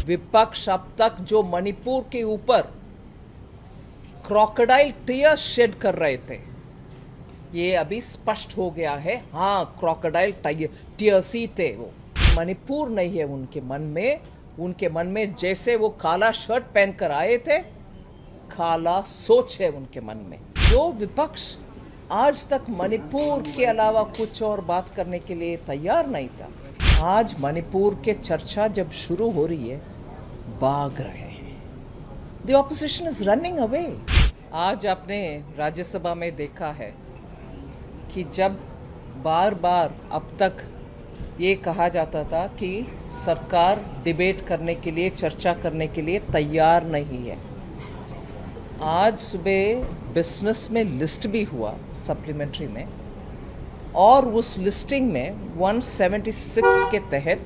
विपक्ष अब तक जो मणिपुर के ऊपर क्रोकोडाइल टीयर्स शेड कर रहे थे, ये अभी स्पष्ट हो गया है। हाँ, क्रोकोडाइल टीयर्स ही थे। वो मणिपुर नहीं है उनके मन में जैसे वो काला शर्ट पहनकर आए थे, काला सोच है उनके मन में। जो विपक्ष आज तक मणिपुर के अलावा कुछ और बात करने के लिए तैयार नहीं था, आज मणिपुर के चर्चा जब शुरू हो रही है, भाग रहे हैं। The opposition is running away. आज आपने राज्यसभा में देखा है कि जब बार बार अब तक ये कहा जाता था कि सरकार डिबेट करने के लिए, चर्चा करने के लिए तैयार नहीं है, आज सुबह बिजनेस में लिस्ट भी हुआ सप्लीमेंट्री में, और उस लिस्टिंग में 176 के तहत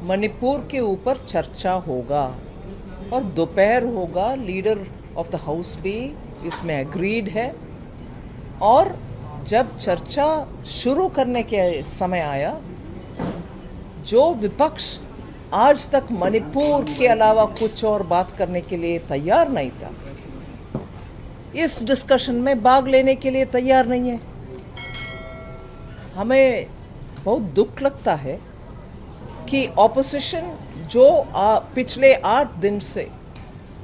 मणिपुर के ऊपर चर्चा होगा और दोपहर होगा। लीडर ऑफ द हाउस भी इसमें एग्रीड है। और जब चर्चा शुरू करने के समय आया, जो विपक्ष आज तक मणिपुर के अलावा कुछ और बात करने के लिए तैयार नहीं था, इस डिस्कशन में भाग लेने के लिए तैयार नहीं है। हमें बहुत दुख लगता है कि ऑपोजिशन जो पिछले 8 दिन से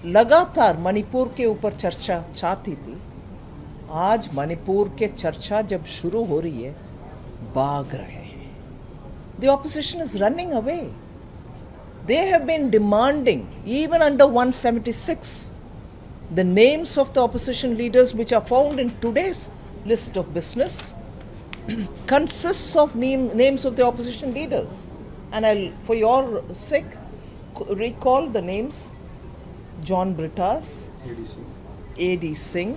लगातार मणिपुर के ऊपर चर्चा चाहती थी, आज मणिपुर के चर्चा जब शुरू हो रही है, भाग रहे हैं। The opposition is running away. They have been demanding, even under 176, the names of the opposition leaders which are found in today's list of business consists of names of the opposition leaders. And I'll, for your sake, recall the names: John Brittas, A.D. Singh,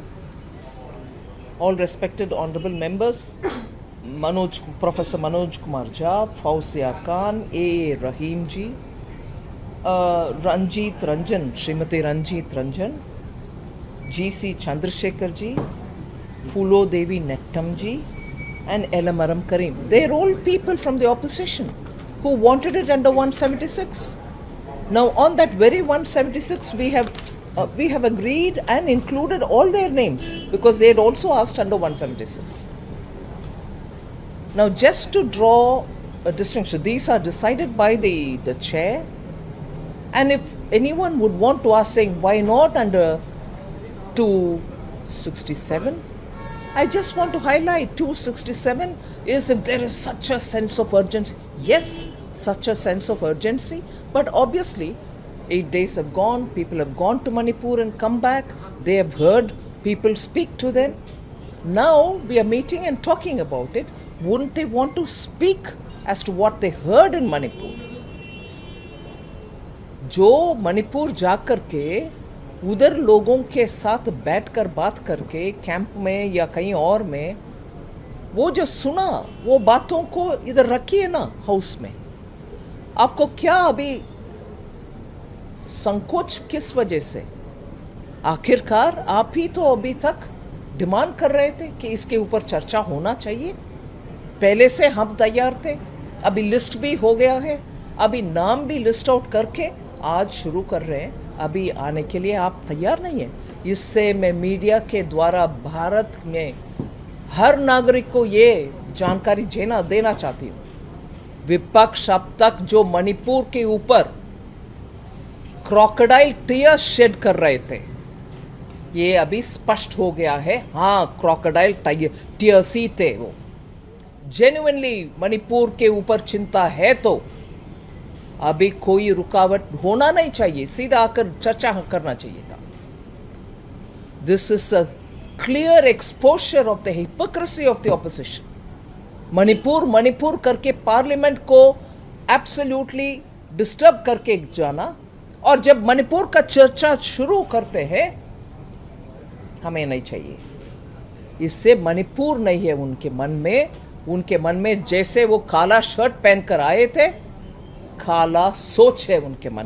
all respected honorable members, Professor Manoj Kumar Jha, Fauzia Khan, A. Rahim ji, Ranjit Ranjan, Srimati Ranjit Ranjan, G.C. Chandrasekhar ji, Fulo Devi Nettam ji, and Elamaram Karim. They are all people from the opposition who wanted it under 176. Now on that very 176 we have agreed and included all their names because they had also asked under 176. Now just to draw a distinction, these are decided by the chair, and if anyone would want to ask saying why not under 267, I just want to highlight 267 is if there is such a sense of urgency. Yes, such a sense of urgency, but obviously 8 days have gone, people have gone to Manipur and come back, they have heard people speak to them. Now we are meeting and talking about it. Wouldn't they want to speak as to what they heard in Manipur? जो मणिपुर जाकर के उधर लोगों के साथ बैठकर बात करके कैंप में या कहीं और में वो जो सुना, वो बातों को इधर रखिए ना हाउस में। आपको क्या अभी संकोच किस वजह से? आखिरकार आप ही तो अभी तक डिमांड कर रहे थे कि इसके ऊपर चर्चा होना चाहिए। पहले से हम तैयार थे, अभी लिस्ट भी हो गया है, अभी नाम भी लिस्ट आउट करके आज शुरू कर रहे हैं। अभी आने के लिए आप तैयार नहीं है। इससे मैं मीडिया के द्वारा भारत में हर नागरिक को ये जानकारी देना चाहती हूँ, विपक्ष अब तक जो मणिपुर के ऊपर क्रोकोडाइल टीयर्स शेड कर रहे थे, ये अभी स्पष्ट हो गया है। हाँ, क्रोकोडाइल टीयर्स ही थे। वो जेन्युइनली मणिपुर के ऊपर चिंता है तो अभी कोई रुकावट होना नहीं चाहिए, सीधा आकर चर्चा करना चाहिए था। This is a clear exposure of the hypocrisy of the opposition. Manipur करके पार्लियामेंट को एब्सोल्युटली डिस्टर्ब करके जाना, और जब मणिपुर का चर्चा शुरू करते हैं, हमें नहीं चाहिए। इससे मणिपुर नहीं है उनके मन में जैसे वो काला शर्ट पहनकर आए थे, काला सोच है उनके मन।